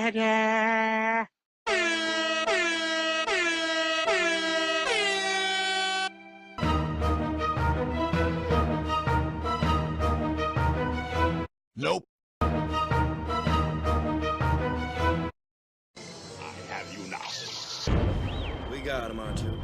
Nope. We got him, aren't you?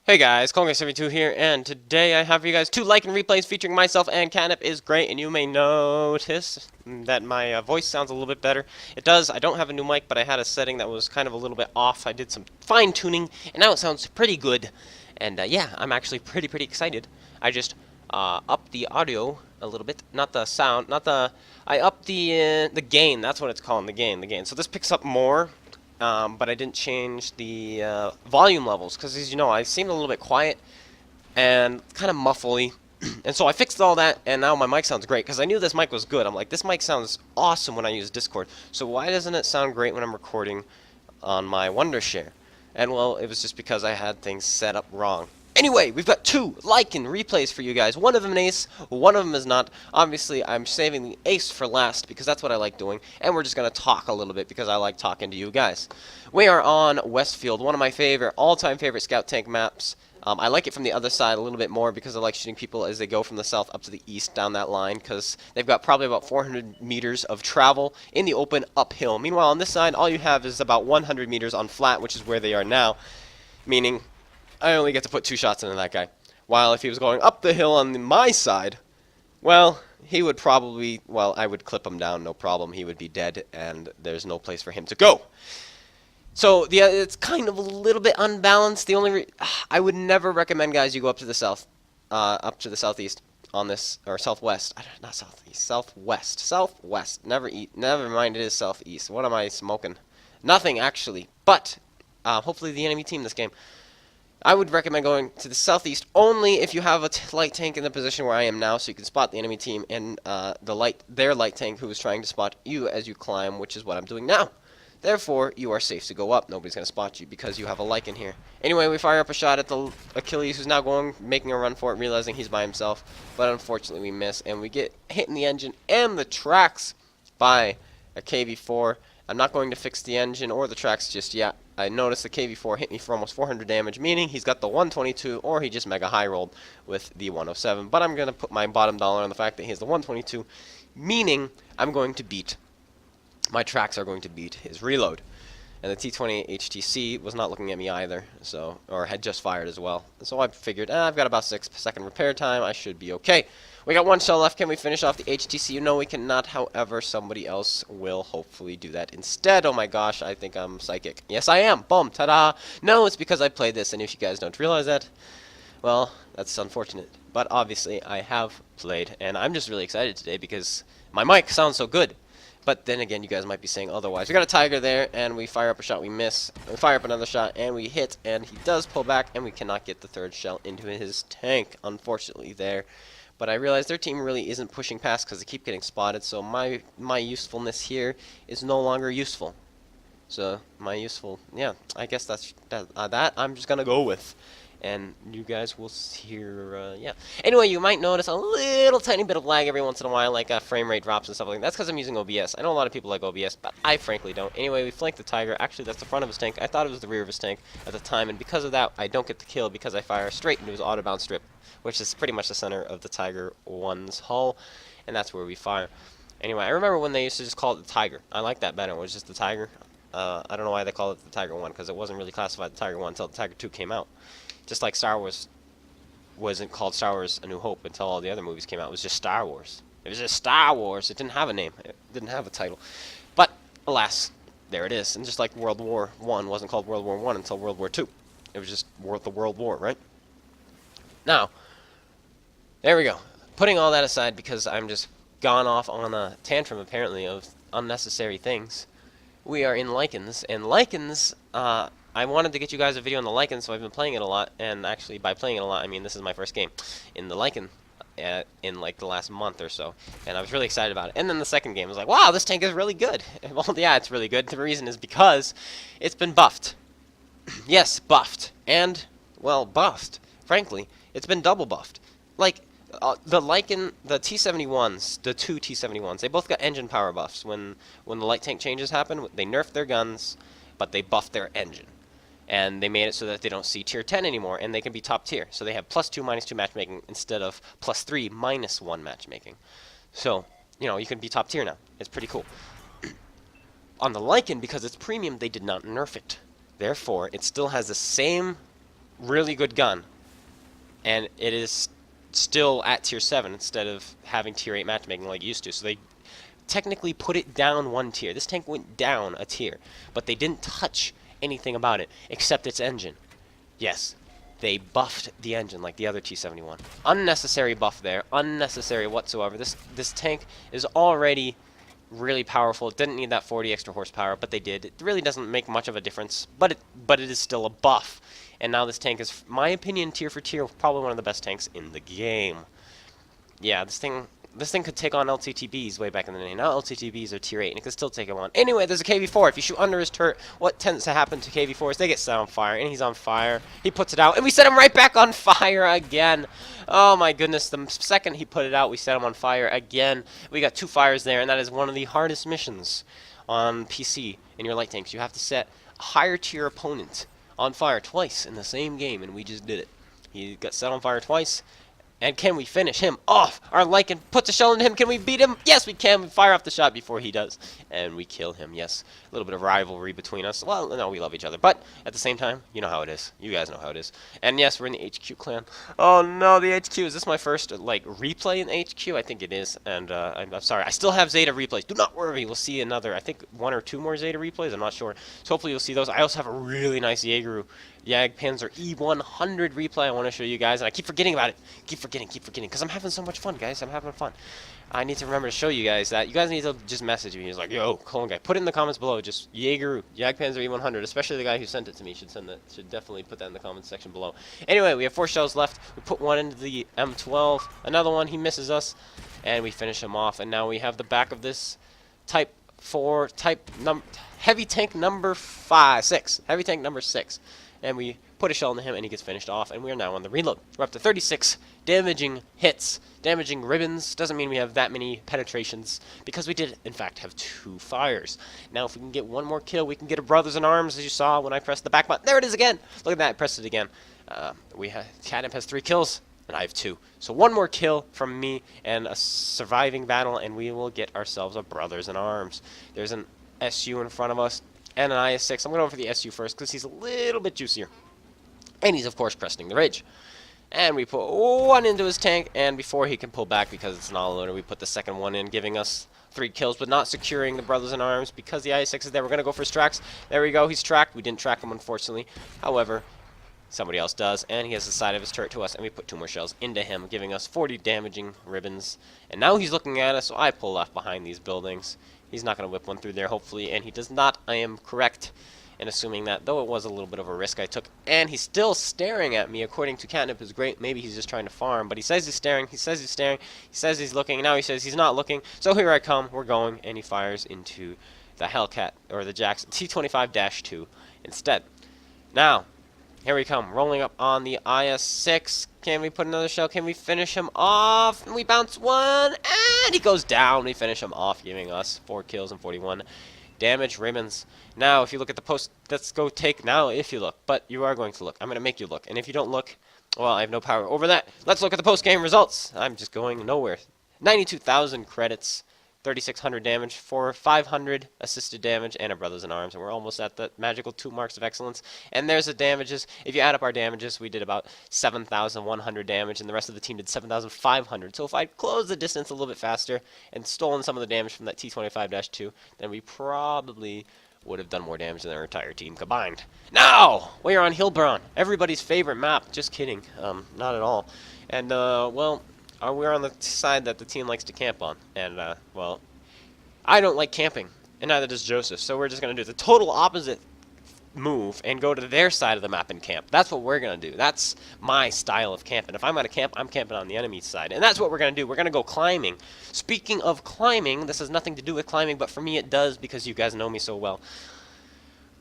Hey guys, T71 here, and today I have for you guys 2 Lycan replays featuring myself and CaTnIp Is GrEaT, and you may notice that my voice sounds a little bit better. It does. I don't have a new mic, but I had a setting that was kind of a little bit off. I did some fine-tuning, and now it sounds pretty good. And yeah, I'm actually pretty excited. I just upped the audio a little bit, not the sound, I upped the gain. That's what it's called, the gain. So this picks up more. But I didn't change the volume levels because, as you know, I seemed a little bit quiet and kind of muffly. And so I fixed all that, and now my mic sounds great because I knew this mic was good. I'm like, this mic sounds awesome when I use Discord. So why doesn't it sound great when I'm recording on my Wondershare? And well, it was just because I had things set up wrong. Anyway, we've got 2 Lycan replays for you guys. One of them an ace, one of them is not. Obviously, I'm saving the ace for last because that's what I like doing. And we're just going to talk a little bit because I like talking to you guys. We are on Westfield, one of my all-time favorite scout tank maps. I like it from the other side a little bit more because I like shooting people as they go from the south up to the east down that line because they've got probably about 400 meters of travel in the open uphill. Meanwhile, on this side, all you have is about 100 meters on flat, which is where they are now, meaning I only get to put 2 shots into that guy. While if he was going up the hill on my side, well, he would probably, well, I would clip him down, no problem. He would be dead, and there's no place for him to go. So it's kind of a little bit unbalanced. I would never recommend guys you go up to the south, up to the southeast on this, or southwest. Not southeast, southwest. Never mind, it is southeast. What am I smoking? Nothing actually, but hopefully the enemy team this game. I would recommend going to the southeast only if you have a light tank in the position where I am now, so you can spot the enemy team and their light tank who is trying to spot you as you climb, which is what I'm doing now. Therefore, you are safe to go up. Nobody's going to spot you because you have a Lycan here. Anyway, we fire up a shot at the Achilles, who's now making a run for it, realizing he's by himself. But unfortunately, we miss, and we get hit in the engine and the tracks by a KV4. I'm not going to fix the engine or the tracks just yet. I noticed the KV4 hit me for almost 400 damage, meaning he's got the 122, or he just mega high rolled with the 107. But I'm going to put my bottom dollar on the fact that he has the 122, meaning I'm going to beat. My tracks are going to beat his reload. And the T20 HTC was not looking at me either, so, or had just fired as well. So I figured, I've got about 6-second repair time, I should be okay. We got 1 shell left. Can we finish off the HTC? No, we cannot. However, somebody else will hopefully do that instead. Oh my gosh, I think I'm psychic. Yes, I am. Boom. Ta-da. No, it's because I played this, and if you guys don't realize that, well, that's unfortunate. But obviously, I have played, and I'm just really excited today because my mic sounds so good. But then again, you guys might be saying otherwise. We got a Tiger there, and we fire up a shot, we miss. We fire up another shot, and we hit, and he does pull back, and we cannot get the 3rd shell into his tank, unfortunately, there. But I realize their team really isn't pushing past because they keep getting spotted, so my usefulness here is no longer useful. So, yeah, I guess that's that I'm just going to go with. And you guys will hear, yeah. Anyway, you might notice a little tiny bit of lag every once in a while, like frame rate drops and stuff like that. That's because I'm using OBS. I know a lot of people like OBS, but I frankly don't. Anyway, we flanked the Tiger. Actually, that's the front of his tank. I thought it was the rear of his tank at the time, and because of that, I don't get the kill because I fire straight into his auto-bound strip, which is pretty much the center of the Tiger 1's hull, and that's where we fire. Anyway, I remember when they used to just call it the Tiger. I like that better. It was just the Tiger. I don't know why they call it the Tiger 1, because it wasn't really classified the Tiger 1 until the Tiger 2 came out. Just like Star Wars wasn't called Star Wars A New Hope until all the other movies came out. It was just Star Wars. It was just Star Wars. It didn't have a name. It didn't have a title. But, alas, there it is. And just like World War I wasn't called World War I until World War II. It was just the World War, right? Now, there we go. Putting all that aside because I'm just gone off on a tantrum, apparently, of unnecessary things. We are in Lycans, and Lycans, I wanted to get you guys a video on the Lycan, so I've been playing it a lot, and actually by playing it a lot, I mean this is my first game in the Lycan. in like the last month or so, and I was really excited about it. And then the second game was like, wow, this tank is really good. Well, yeah, it's really good. The reason is because it's been buffed. Yes, buffed. And, well, buffed. Frankly, it's been double buffed. Like, the Lycan, the T71s, the two T71s, they both got engine power buffs. When the light tank changes happen, they nerfed their guns, but they buffed their engine. And they made it so that they don't see tier 10 anymore, and they can be top tier. So they have +2, -2 matchmaking instead of +3, -1 matchmaking. So, you know, you can be top tier now. It's pretty cool. On the Lycan, because it's premium, they did not nerf it. Therefore, it still has the same really good gun, and it is still at tier 7 instead of having tier 8 matchmaking like it used to. So they technically put it down one tier. This tank went down a tier, but they didn't touch anything about it except its engine. Yes, they buffed the engine like the other T71. Unnecessary buff there, unnecessary whatsoever. This tank is already really powerful. It didn't need that 40 extra horsepower, but they did. It really doesn't make much of a difference, but it is still a buff. And now this tank is, my opinion, tier for tier, probably one of the best tanks in the game. Yeah, this thing could take on LTTBs way back in the day. Now LTTBs are tier 8, and it could still take him on. Anyway, there's a KV4. If you shoot under his turret, what tends to happen to KV4s? They get set on fire, and he's on fire. He puts it out, and we set him right back on fire again. Oh my goodness, the second he put it out, we set him on fire again. We got 2 fires there, and that is one of the hardest missions on PC in your light tanks. You have to set a higher tier opponent on fire twice in the same game, and we just did it. He got set on fire twice. And can we finish him off? Our Lycan puts a shell into him. Can we beat him? Yes, we can. We fire off the shot before he does. And we kill him. Yes, a little bit of rivalry between us. Well, no, we love each other. But at the same time, you know how it is. You guys know how it is. And yes, we're in the HQ clan. Oh, no, the HQ. Is this my first, like, replay in the HQ? I think it is. And I'm sorry. I still have Zeta replays. Do not worry. We'll see another, I think, 1 or 2 more Zeta replays. I'm not sure. So hopefully you'll see those. I also have a really nice Jagdpanzer E100 replay I want to show you guys, and I keep forgetting about it. Keep forgetting, because I'm having so much fun, guys. I'm having fun. I need to remember to show you guys that. You guys need to just message me. He's like, yo, clone guy. Put it in the comments below. Just Jagdpanzer E100, especially the guy who sent it to me. Should definitely put that in the comments section below. Anyway, we have 4 shells left. We put one into the M12. Another one, he misses us, and we finish him off. And now we have the back of this Type 4, heavy tank number 6. Heavy tank number 6. And we put a shell into him, and he gets finished off, and we are now on the reload. We're up to 36 damaging hits, damaging ribbons. Doesn't mean we have that many penetrations, because we did, in fact, have 2 fires. Now, if we can get 1 more kill, we can get a brothers in arms, as you saw when I pressed the back button. There it is again! Look at that, I pressed it again. CaTnIp has 3 kills, and I have 2. So 1 more kill from me, and a surviving battle, and we will get ourselves a brothers in arms. There's an SU in front of us, and an IS-6. I'm going to go for the SU first because he's a little bit juicier. And he's, of course, cresting the ridge. And we put 1 into his tank, and before he can pull back because it's an auto-loader, we put the second one in, giving us 3 kills, but not securing the brothers in arms because the IS-6 is there. We're going to go for his tracks. There we go. He's tracked. We didn't track him, unfortunately. However, somebody else does, and he has the side of his turret to us, and we put 2 more shells into him, giving us 40 damaging ribbons. And now he's looking at us, so I pull left behind these buildings. He's not going to whip one through there, hopefully, and he does not. I am correct in assuming that, though it was a little bit of a risk I took. And he's still staring at me, according to CaTnIp Is GrEaT. Maybe he's just trying to farm, but he says he's staring, he says he's staring, he says he's looking, and now he says he's not looking. So here I come, we're going, and he fires into the Hellcat, or the Jackson T25-2 instead. Now, here we come, rolling up on the IS-6. Can we put another shell? Can we finish him off? And we bounce 1, and he goes down. We finish him off, giving us 4 kills and 41 damage ribbons. Now, if you look at the post, let's go take now if you look. But you are going to look. I'm going to make you look. And if you don't look, well, I have no power over that. Let's look at the post-game results. I'm just going nowhere. 92,000 credits. 3,600 damage for 500 assisted damage and a brothers in arms, and we're almost at the magical 2 marks of excellence. And there's the damages. If you add up our damages, we did about 7,100 damage, and the rest of the team did 7,500. So if I'd closed the distance a little bit faster and stolen some of the damage from that T25-2, then we probably would have done more damage than our entire team combined. Now we are on Hilbron, everybody's favorite map. Just kidding, not at all. And well, we're on the side that the team likes to camp on, and well, I don't like camping, and neither does Joseph, so we're just going to do the total opposite move and go to their side of the map and camp. That's what we're going to do. That's my style of camping. If I'm at a camp, I'm camping on the enemy side. And that's what we're going to do. We're going to go climbing. Speaking of climbing, this has nothing to do with climbing, but for me it does because you guys know me so well.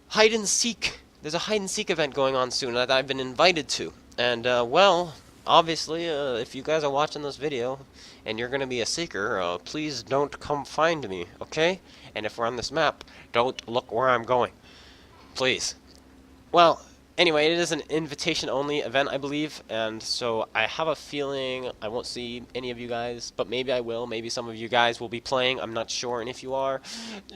Hide and seek. There's a hide and seek event going on soon that I've been invited to. And, well, obviously, if you guys are watching this video and you're going to be a seeker, please don't come find me, okay? And if we're on this map, don't look where I'm going. Please. Well, anyway, it is an invitation-only event, I believe, and so I have a feeling I won't see any of you guys, but maybe I will. Maybe some of you guys will be playing. I'm not sure, and if you are,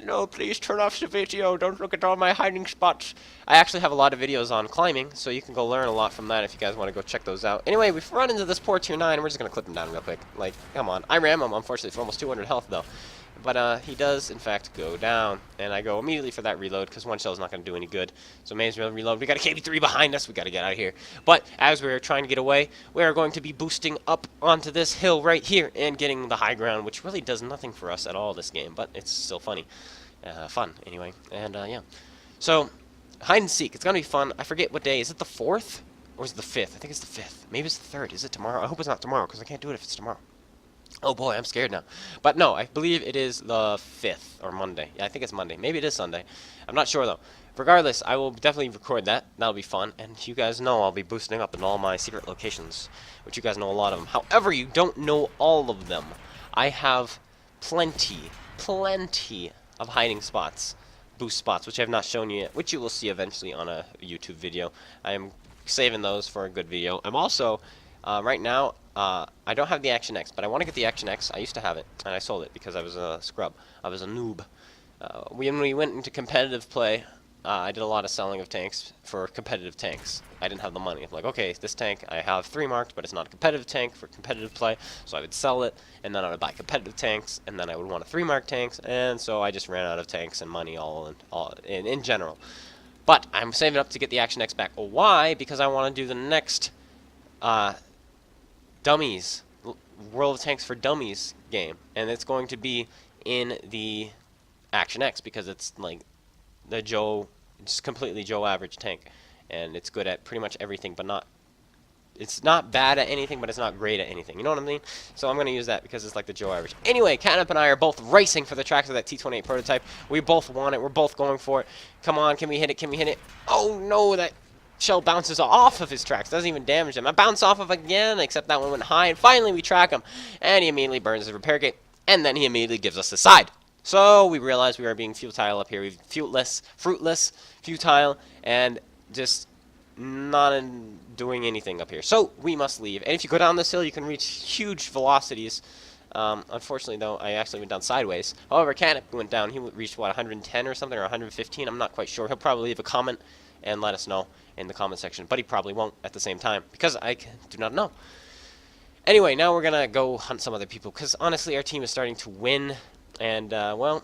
no, please turn off the video. Don't look at all my hiding spots. I actually have a lot of videos on climbing, so you can go learn a lot from that if you guys want to go check those out. Anyway, we've run into this poor tier 9. We're just going to clip him down real quick. Like, come on. I ram him, unfortunately, for almost 200 health, though. But he does, in fact, go down. And I go immediately for that reload, because one shell is not going to do any good. So may as well reload. We got a KB3 behind us. We got to get out of here. But as we're trying to get away, we are going to be boosting up onto this hill right here and getting the high ground, which really does nothing for us at all this game. But it's still funny. Fun, anyway. And, yeah. So, hide and seek. It's going to be fun. I forget what day. Is it the 4th? Or is it the 5th? I think it's the 5th. Maybe it's the 3rd. Is it tomorrow? I hope it's not tomorrow, because I can't do it if it's tomorrow. Oh boy, I'm scared now. But no, I believe it is the 5th, or Monday. Yeah, I think it's Monday. Maybe it is Sunday. I'm not sure, though. Regardless, I will definitely record that. That'll be fun. And you guys know I'll be boosting up in all my secret locations, which you guys know a lot of them. However, you don't know all of them. I have plenty of hiding spots, boost spots, which I have not shown you yet, which you will see eventually on a YouTube video. I am saving those for a good video. I'm also, right now, I don't have the Action X, but I want to get the Action X. I used to have it, and I sold it because I was a scrub. I was a noob. When we went into competitive play, I did a lot of selling of tanks for competitive tanks. I didn't have the money. I'm like, okay, this tank, I have 3 marked, but it's not a competitive tank for competitive play, so I would sell it, and then I would buy competitive tanks, and then I would want a 3-mark tanks, and so I just ran out of tanks and money all in general. But I'm saving up to get the Action X back. Why? Because I want to do the next Dummies, World of Tanks for Dummies game, and it's going to be in the Action X because it's like the just completely Joe average tank, and it's good at pretty much everything, but it's not bad at anything, but it's not great at anything. You know what I mean? So I'm going to use that because it's like the Joe average. Anyway, CaTnIp and I are both racing for the tracks of that T28 prototype. We both want it. We're both going for it. Come on, can we hit it? Can we hit it? Oh no, that shell bounces off of his tracks, doesn't even damage him. I bounce off of again, except that one went high, and finally we track him, and he immediately burns his repair kit, and then he immediately gives us the side. So we realize we are being futile up here. We're fruitless, futile, and just not doing anything up here. So we must leave, and if you go down this hill, you can reach huge velocities. Unfortunately, though, I actually went down sideways. However, CaTnIp went down. He reached, what, 110 or something, or 115? I'm not quite sure. He'll probably leave a comment and let us know in the comment section, but he probably won't at the same time because I do not know. Anyway, now we're gonna go hunt some other people because honestly our team is starting to win, and well,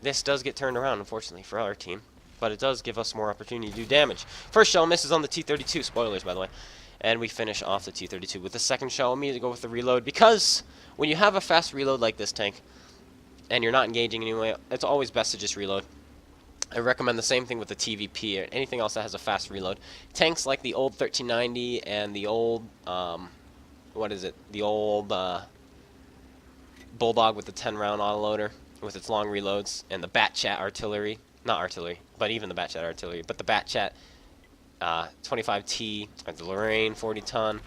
this does get turned around unfortunately for our team, but it does give us more opportunity to do damage. First shell misses on the T32, spoilers by the way, and we finish off the T32 with the second shell. Immediately go with the reload because when you have a fast reload like this tank and you're not engaging anyway, it's always best to just reload. I recommend the same thing with the TVP or anything else that has a fast reload. Tanks like the old 1390 and the old, what is it? The old Bulldog with the 10-round autoloader with its long reloads, and the Batchat artillery, not artillery, but even the Batchat artillery, but the Batchat 25T, or the Lorraine 40-ton,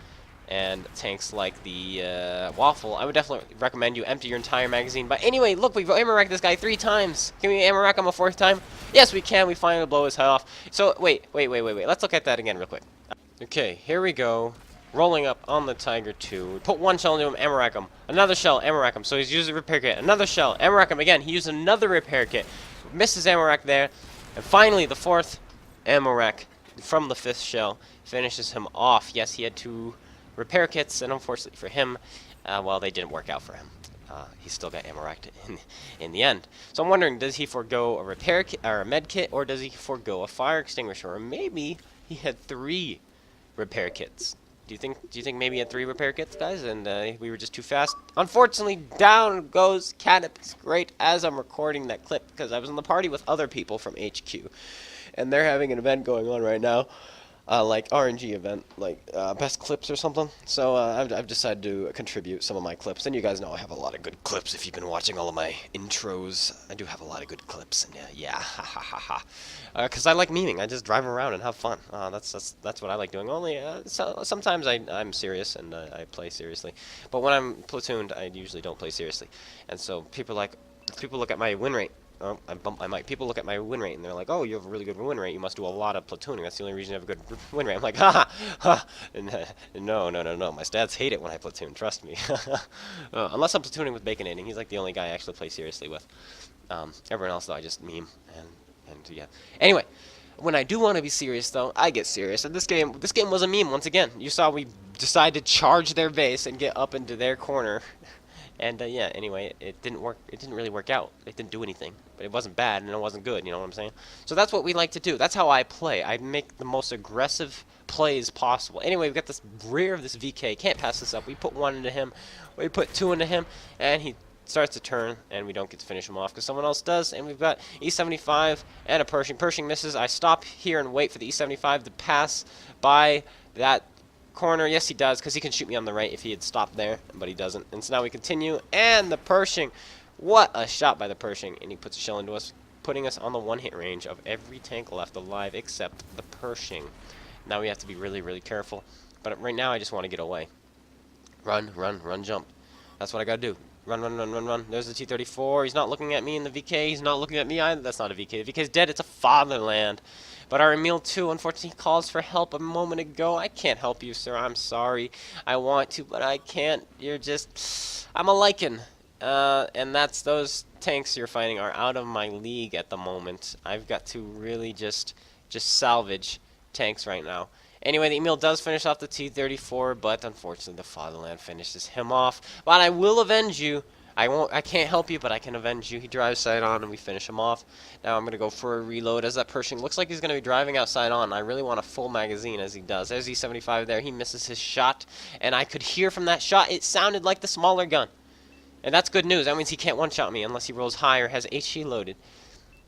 and tanks like the Waffle. I would definitely recommend you empty your entire magazine. But anyway, look, we've ammo racked this guy 3 times. Can we ammo rack him a 4th time? Yes, we can. We finally blow his head off. So, wait. Let's look at that again real quick. Okay, here we go. Rolling up on the Tiger 2. We put 1 shell into him, ammo rack him. Another shell, ammo rack him. So he's using a repair kit. Another shell, ammo rack him again. He used another repair kit. Missed his ammo rack there. And finally, the 4th ammo rack from the 5th shell finishes him off. Yes, he had 2 repair kits, and unfortunately for him, well, they didn't work out for him. He still got ammo racked in the end. So I'm wondering, does he forego a repair kit or a med kit, or does he forego a fire extinguisher, or maybe he had 3 repair kits? Do you think maybe he had 3 repair kits, guys, and we were just too fast? Unfortunately, down goes CaTnIp Is GrEaT as I'm recording that clip because I was in the party with other people from HQ. and they're having an event going on right now. Like RNG event, like best clips or something. So I've decided to contribute some of my clips, and you guys know I have a lot of good clips. If you've been watching all of my intros, I do have a lot of good clips, and yeah, ha ha ha ha. Because I like memeing. I just drive around and have fun. That's what I like doing. Only sometimes I'm serious and I play seriously, but when I'm platooned, I usually don't play seriously. And so people look at my win rate. Oh, I bumped my mic. People look at my win rate and they're like, "Oh, you have a really good win rate. You must do a lot of platooning. That's the only reason you have a good win rate." I'm like, "Ha ha ha!" And no. My stats hate it when I platoon. Trust me. Unless I'm platooning with Baconating, he's like the only guy I actually play seriously with. Everyone else though, I just meme and yeah. Anyway, when I do want to be serious though, I get serious. And this game was a meme once again. You saw we decided to charge their base and get up into their corner. And yeah, anyway, it didn't work. It didn't really work out. It didn't do anything. But it wasn't bad and it wasn't good, you know what I'm saying? So that's what we like to do. That's how I play. I make the most aggressive plays possible. Anyway, we've got this rear of this VK. Can't pass this up. We put 1 into him. We put 2 into him. And he starts to turn. And we don't get to finish him off because someone else does. And we've got E75 and a Pershing. Pershing misses. I stop here and wait for the E75 to pass by that corner. Yes, he does, because he can shoot me on the right if he had stopped there, but he doesn't. And so now we continue, and the Pershing, what a shot by the Pershing, and he puts a shell into us, putting us on the one-hit range of every tank left alive except the Pershing. Now we have to be really, really careful, but right now I just want to get away. Run, jump. That's what I gotta do. Run. There's the T-34. He's not looking at me in the VK. He's not looking at me either. That's not a VK. The VK's dead. It's a fatherland. But our Emil 2, unfortunately, calls for help a moment ago. I can't help you, sir. I'm sorry. I want to, but I can't. You're just... I'm a Lycan. And that's those tanks you're fighting are out of my league at the moment. I've got to really just salvage tanks right now. Anyway, the Emil does finish off the T-34, but unfortunately the fatherland finishes him off. But I will avenge you. I can't help you, but I can avenge you. He drives side on, and we finish him off. Now I'm going to go for a reload as that Pershing looks like he's going to be driving outside on. I really want a full magazine as he does. There's E75 there. He misses his shot, and I could hear from that shot it sounded like the smaller gun. And that's good news. That means he can't one-shot me unless he rolls high or has HE loaded.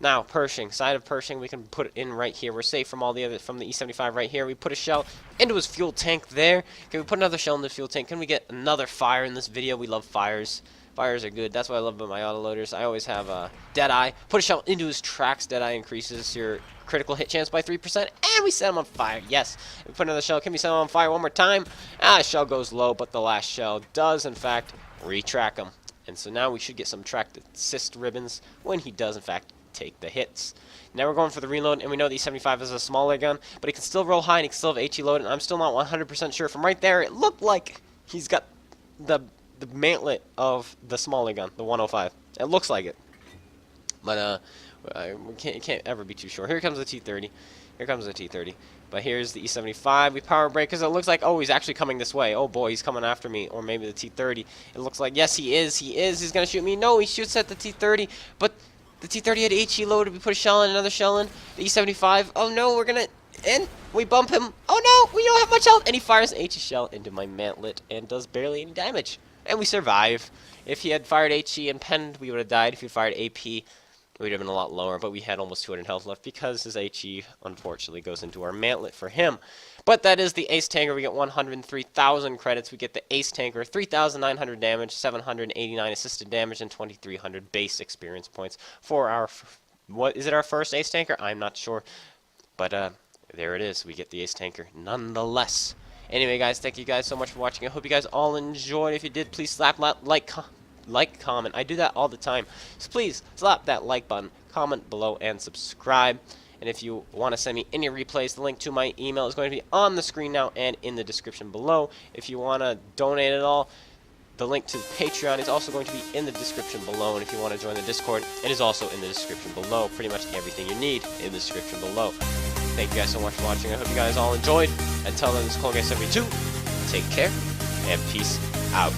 Now, Pershing. Side of Pershing, we can put it in right here. We're safe from all the other, from the E75 right here. We put a shell into his fuel tank there. Can we put another shell in the fuel tank? Can we get another fire in this video? We love fires. Fires are good. That's what I love about my autoloaders. I always have Deadeye. Put a shell into his tracks. Deadeye increases your critical hit chance by 3%. And we set him on fire. Yes. We put another shell. Can we set him on fire one more time? Shell goes low, but the last shell does, in fact, retrack him. And so now we should get some track assist ribbons when he does, in fact, take the hits. Now we're going for the reload, and we know the E75 is a smaller gun, but he can still roll high and he can still have HE loaded, and I'm still not 100% sure. From right there, it looked like he's got the mantlet of the smaller gun, the 105. It looks like it. But we can't ever be too sure. Here comes the T30. Here comes the T30. But here's the E75. We power brake because it looks like, oh, he's actually coming this way. Oh, boy, he's coming after me. Or maybe the T30. It looks like, yes, he is. He's going to shoot me. No, he shoots at the T30. But the T30 had HE loaded. We put a shell in, another shell in. The E75. Oh, no, we're going to... And we bump him. Oh, no, we don't have much health. And he fires an HE shell into my mantlet and does barely any damage. And we survive. If he had fired HE and penned, we would have died. If he fired AP, we would have been a lot lower. But we had almost 200 health left because his HE, unfortunately, goes into our mantlet for him. But that is the Ace Tanker. We get 103,000 credits. We get the Ace Tanker, 3,900 damage, 789 assisted damage, and 2,300 base experience points for our... What is it, our first Ace Tanker? I'm not sure. But there it is. We get the Ace Tanker nonetheless. Anyway, guys, thank you guys so much for watching. I hope you guys all enjoyed. If you did, please slap like, comment. I do that all the time. So please slap that like button, comment below, and subscribe. And if you want to send me any replays, the link to my email is going to be on the screen now and in the description below. If you want to donate at all, the link to Patreon is also going to be in the description below. And if you want to join the Discord, it is also in the description below. Pretty much everything you need in the description below. Thank you guys so much for watching. I hope you guys all enjoyed. Until then, this is CaTnIp Is GrEaT. Take care, and peace out.